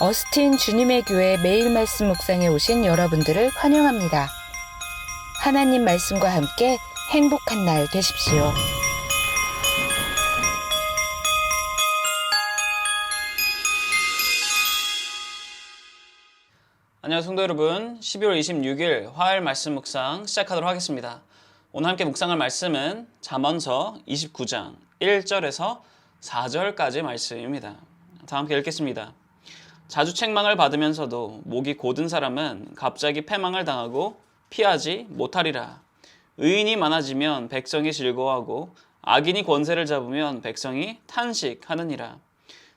어스틴 주님의 교회 매일 말씀 묵상에 오신 여러분들을 환영합니다. 하나님 말씀과 함께 행복한 날 되십시오. 안녕하세요 성도 여러분, 12월 26일 화요일 말씀 묵상 시작하도록 하겠습니다. 오늘 함께 묵상할 말씀은 잠언서 29장 1절에서 4절까지의 말씀입니다. 다 함께 읽겠습니다. 자주 책망을 받으면서도 목이 곧은 사람은 갑자기 패망을 당하고 피하지 못하리라. 의인이 많아지면 백성이 즐거워하고 악인이 권세를 잡으면 백성이 탄식하느니라.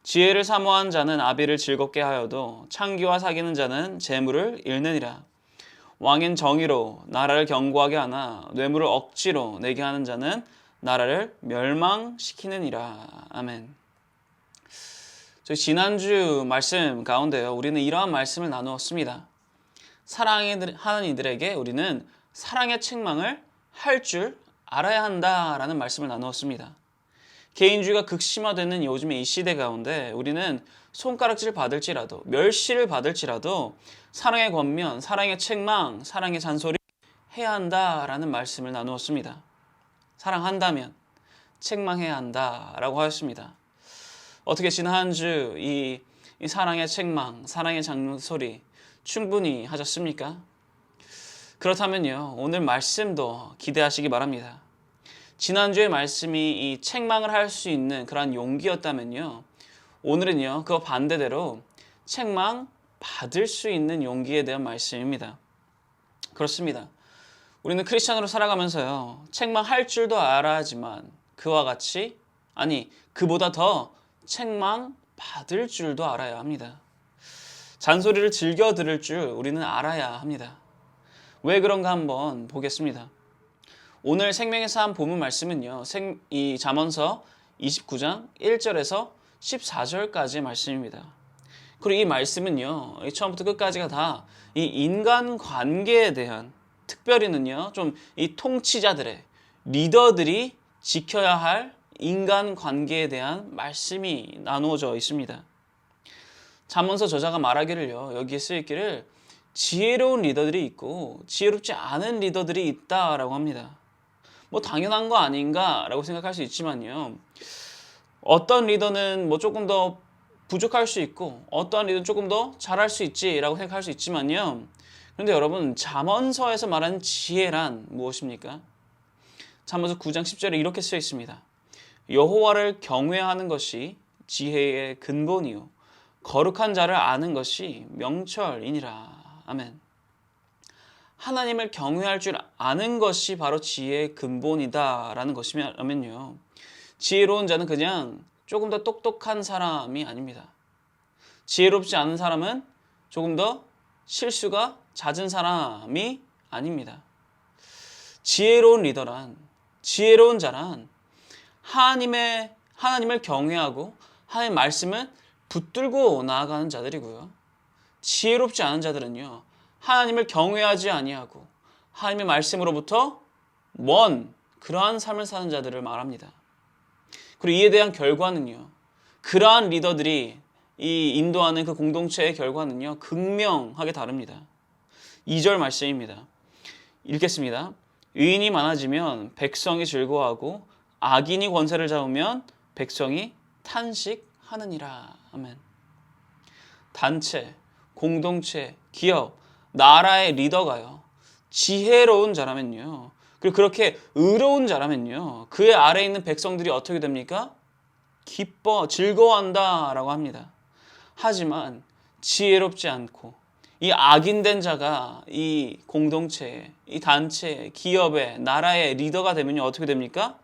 지혜를 사모한 자는 아비를 즐겁게 하여도 창기와 사귀는 자는 재물을 잃느니라. 왕인 정의로 나라를 견고하게 하나 뇌물을 억지로 내게 하는 자는 나라를 멸망시키느니라. 아멘. 저희 지난주 말씀 가운데요, 우리는 이러한 말씀을 나누었습니다. 사랑하는 이들에게 우리는 사랑의 책망을 할 줄 알아야 한다라는 말씀을 나누었습니다. 개인주의가 극심화되는 요즘의 이 시대 가운데 우리는 손가락질 받을지라도, 멸시를 받을지라도 사랑의 권면, 사랑의 책망, 사랑의 잔소리 해야 한다라는 말씀을 나누었습니다. 사랑한다면 책망해야 한다라고 하였습니다. 어떻게 지난 한 주 이 사랑의 책망, 사랑의 잔소리 충분히 하셨습니까? 그렇다면요, 오늘 말씀도 기대하시기 바랍니다. 지난주의 말씀이 이 책망을 할 수 있는 그러한 용기였다면요, 오늘은요, 그거 반대대로 책망 받을 수 있는 용기에 대한 말씀입니다. 그렇습니다. 우리는 크리스찬으로 살아가면서요, 책망할 줄도 알아야지만 그와 같이, 아니 그보다 더 책망 받을 줄도 알아야 합니다. 잔소리를 즐겨 들을 줄 우리는 알아야 합니다. 왜 그런가 한번 보겠습니다. 오늘 생명의 삶 본문 말씀은요, 이 잠언서 29장 1절에서 14절까지의 말씀입니다. 그리고 이 말씀은요, 처음부터 끝까지가 다 이 인간 관계에 대한, 특별히는요, 좀 이 통치자들의, 리더들이 지켜야 할 인간 관계에 대한 말씀이 나누어져 있습니다. 잠언서 저자가 말하기를요, 여기에 쓰였기를 지혜로운 리더들이 있고 지혜롭지 않은 리더들이 있다라고 합니다. 뭐 당연한 거 아닌가라고 생각할 수 있지만요, 어떤 리더는 뭐 조금 더 부족할 수 있고 어떠한 리더는 조금 더 잘할 수 있지라고 생각할 수 있지만요, 그런데 여러분, 잠언서에서 말하는 지혜란 무엇입니까? 잠언서 9장 10절에 이렇게 쓰여 있습니다. 여호와를 경외하는 것이 지혜의 근본이요 거룩한 자를 아는 것이 명철이니라. 아멘. 하나님을 경외할 줄 아는 것이 바로 지혜의 근본이다라는 것이면요, 지혜로운 자는 그냥 조금 더 똑똑한 사람이 아닙니다. 지혜롭지 않은 사람은 조금 더 실수가 잦은 사람이 아닙니다. 지혜로운 리더란, 지혜로운 자란 하나님을 경외하고 하나님의 말씀을 붙들고 나아가는 자들이고요, 지혜롭지 않은 자들은요, 하나님을 경외하지 아니하고 하나님의 말씀으로부터 먼 그러한 삶을 사는 자들을 말합니다. 그리고 이에 대한 결과는요, 그러한 리더들이 이 인도하는 그 공동체의 결과는요, 극명하게 다릅니다. 2절 말씀입니다. 읽겠습니다. 의인이 많아지면 백성이 즐거워하고 악인이 권세를 잡으면 백성이 탄식하느니라. 아멘. 단체, 공동체, 기업, 나라의 리더가요, 지혜로운 자라면요, 그리고 그렇게 의로운 자라면요, 그의 아래에 있는 백성들이 어떻게 됩니까? 기뻐, 즐거워한다라고 합니다. 하지만 지혜롭지 않고 이 악인된 자가 이 공동체에, 이 단체에, 기업에, 나라의 리더가 되면요, 어떻게 됩니까?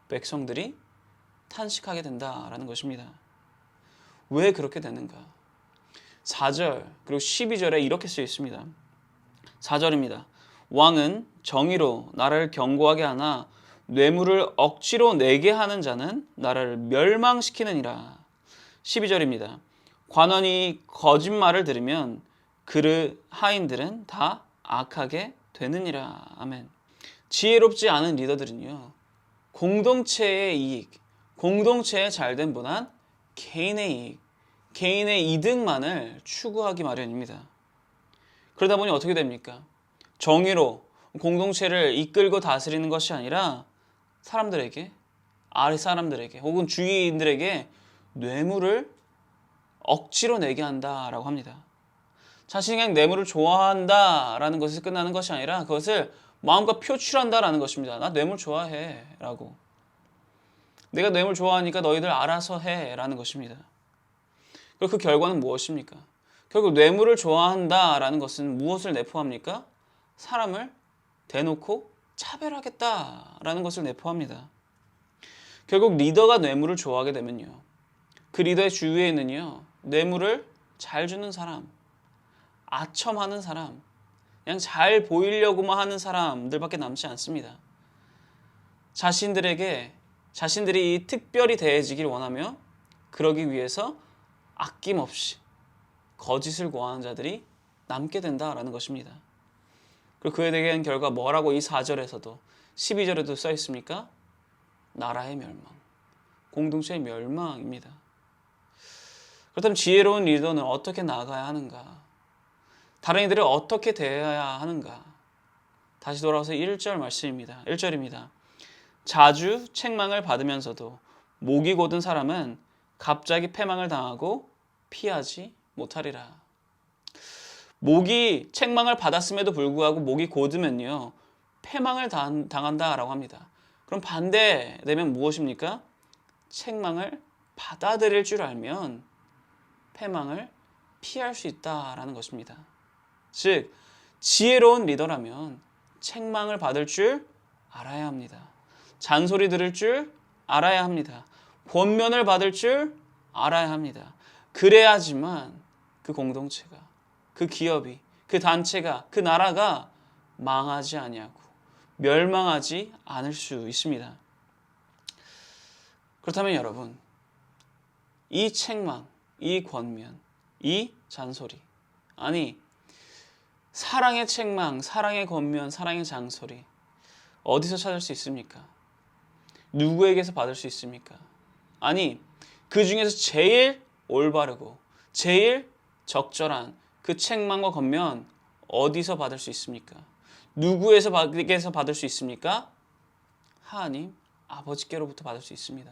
백성들이 탄식하게 된다라는 것입니다. 왜 그렇게 되는가? 4절 그리고 12절에 이렇게 쓰여 있습니다. 4절입니다. 왕은 정의로 나라를 견고하게 하나 뇌물을 억지로 내게 하는 자는 나라를 멸망시키느니라. 12절입니다. 관원이 거짓말을 들으면 그 하인들은 다 악하게 되느니라. 아멘. 지혜롭지 않은 리더들은요, 공동체의 이익, 공동체의 잘된 분한 개인의 이익, 개인의 이득만을 추구하기 마련입니다. 그러다 보니 어떻게 됩니까? 정의로 공동체를 이끌고 다스리는 것이 아니라 사람들에게, 아래 사람들에게 혹은 주위인들에게 뇌물을 억지로 내게 한다라고 합니다. 자신이 그냥 뇌물을 좋아한다라는 것에서 끝나는 것이 아니라 그것을 마음껏 표출한다라는 것입니다. 나 뇌물 좋아해 라고. 내가 뇌물 좋아하니까 너희들 알아서 해 라는 것입니다. 그리고 그 결과는 무엇입니까? 결국 뇌물을 좋아한다라는 것은 무엇을 내포합니까? 사람을 대놓고 차별하겠다라는 것을 내포합니다. 결국 리더가 뇌물을 좋아하게 되면요, 그 리더의 주위에는요, 뇌물을 잘 주는 사람, 아첨하는 사람, 그냥 잘 보이려고만 하는 사람들밖에 남지 않습니다. 자신들이 특별히 대해지길 원하며 그러기 위해서 아낌없이 거짓을 고하는 자들이 남게 된다라는 것입니다. 그리고 그에 대한 결과 뭐라고 이 4절에서도 12절에도 써 있습니까? 나라의 멸망, 공동체의 멸망입니다. 그렇다면 지혜로운 리더는 어떻게 나아가야 하는가? 다른 이들을 어떻게 대해야 하는가? 다시 돌아와서 1절 말씀입니다. 1절입니다. 자주 책망을 받으면서도 목이 곧은 사람은 갑자기 패망을 당하고 피하지 못하리라. 목이 책망을 받았음에도 불구하고 목이 곧으면요, 패망을 당한다라고 합니다. 그럼 반대되면 무엇입니까? 책망을 받아들일 줄 알면 패망을 피할 수 있다라는 것입니다. 즉, 지혜로운 리더라면 책망을 받을 줄 알아야 합니다. 잔소리 들을 줄 알아야 합니다. 권면을 받을 줄 알아야 합니다. 그래야지만 그 공동체가, 그 기업이, 그 단체가, 그 나라가 망하지 아니하고 멸망하지 않을 수 있습니다. 그렇다면 여러분, 이 책망, 이 권면, 이 잔소리, 아니 사랑의 책망, 사랑의 권면, 사랑의 잔소리 어디서 찾을 수 있습니까? 누구에게서 받을 수 있습니까? 아니, 그 중에서 제일 올바르고 제일 적절한 그 책망과 권면 어디서 받을 수 있습니까? 누구에게서 받을 수 있습니까? 하나님 아버지께로부터 받을 수 있습니다.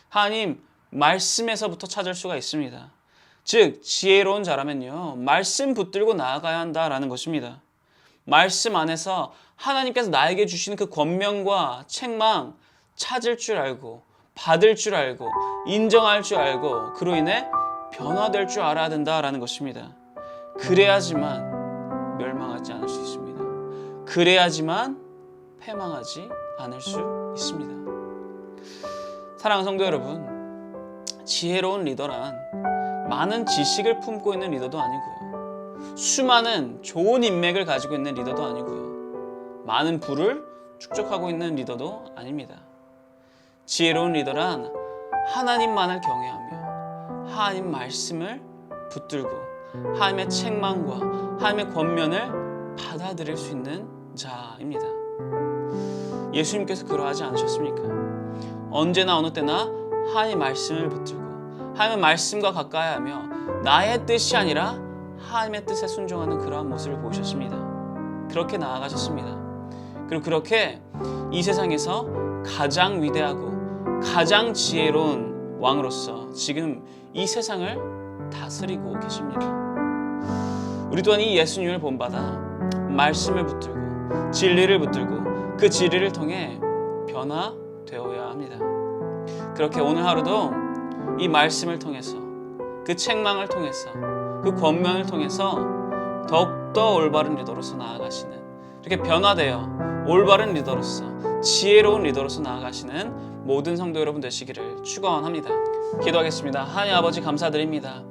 하나님 말씀에서부터 찾을 수가 있습니다. 즉, 지혜로운 자라면요, 말씀 붙들고 나아가야 한다라는 것입니다. 말씀 안에서 하나님께서 나에게 주시는 그 권면과 책망 찾을 줄 알고, 받을 줄 알고, 인정할 줄 알고, 그로 인해 변화될 줄 알아야 된다라는 것입니다. 그래야지만 멸망하지 않을 수 있습니다. 그래야지만 패망하지 않을 수 있습니다. 사랑하는 성도 여러분, 지혜로운 리더란 많은 지식을 품고 있는 리더도 아니고요, 수많은 좋은 인맥을 가지고 있는 리더도 아니고요, 많은 부를 축적하고 있는 리더도 아닙니다. 지혜로운 리더란 하나님만을 경외하며 하나님 말씀을 붙들고 하나님의 책망과 하나님의 권면을 받아들일 수 있는 자입니다. 예수님께서 그러하지 않으셨습니까? 언제나 어느 때나 하나님의 말씀을 붙들고 하나님의 말씀과 가까이하며 나의 뜻이 아니라 하나님의 뜻에 순종하는 그러한 모습을 보이셨습니다. 그렇게 나아가셨습니다. 그리고 그렇게 이 세상에서 가장 위대하고 가장 지혜로운 왕으로서 지금 이 세상을 다스리고 계십니다. 우리 또한 이 예수님을 본받아 말씀을 붙들고 진리를 붙들고 그 진리를 통해 변화되어야 합니다. 그렇게 오늘 하루도 이 말씀을 통해서, 그 책망을 통해서, 그 권면을 통해서 더욱더 올바른 리더로서 나아가시는, 이렇게 변화되어 올바른 리더로서, 지혜로운 리더로서 나아가시는 모든 성도 여러분 되시기를 축원합니다. 기도하겠습니다. 하나님 아버지 감사드립니다.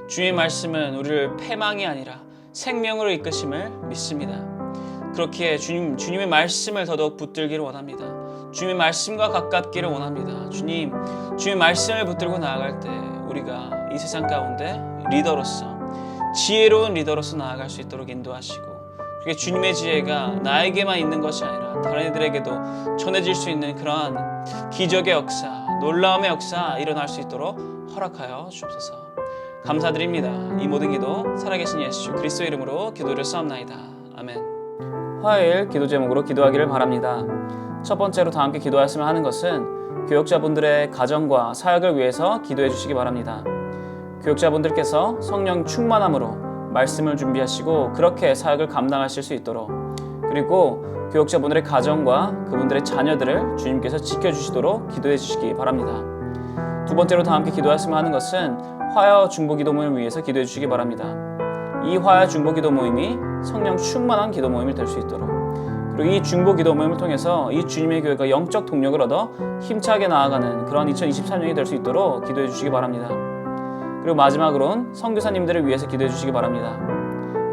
주의 말씀은 우리를 패망이 아니라 생명으로 이끄심을 믿습니다. 그렇기에 주님의 말씀을 더더욱 붙들기를 원합니다. 주님의 말씀과 가깝기를 원합니다. 주님의 말씀을 붙들고 나아갈 때 우리가 이 세상 가운데 리더로서, 지혜로운 리더로서 나아갈 수 있도록 인도하시고, 그게 주님의 지혜가 나에게만 있는 것이 아니라 다른 이들에게도 전해질 수 있는 그러한 기적의 역사, 놀라움의 역사 일어날 수 있도록 허락하여 주옵소서. 감사드립니다. 이 모든 기도 살아계신 예수 그리스도 이름으로 기도를 싸움나이다. 아멘. 화요일 기도 제목으로 기도하기를 바랍니다. 첫 번째로 다 함께 기도하였으면 하는 것은 교역자분들의 가정과 사역을 위해서 기도해 주시기 바랍니다. 교역자분들께서 성령 충만함으로 말씀을 준비하시고 그렇게 사역을 감당하실 수 있도록, 그리고 교역자분들의 가정과 그분들의 자녀들을 주님께서 지켜주시도록 기도해 주시기 바랍니다. 두 번째로 다 함께 기도하였으면 하는 것은 화요 중보기도 모임을 위해서 기도해 주시기 바랍니다. 이 화요 중보기도 모임이 성령 충만한 기도 모임이 될 수 있도록, 그리고 이 중보기도 모임을 통해서 이 주님의 교회가 영적 동력을 얻어 힘차게 나아가는 그런 2023년이 될 수 있도록 기도해 주시기 바랍니다. 그리고 마지막으로는 선교사님들을 위해서 기도해 주시기 바랍니다.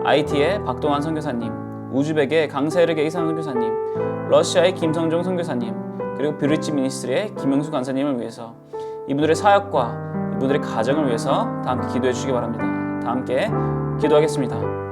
IT의 박동환 선교사님, 우즈벡의 강세르게 이상 선교사님, 러시아의 김성종 선교사님, 그리고 뷰리치 미니스트리의 김영수 간사님을 위해서, 이분들의 사역과 이분들의 가정을 위해서 다 함께 기도해 주시기 바랍니다. 다 함께 기도하겠습니다.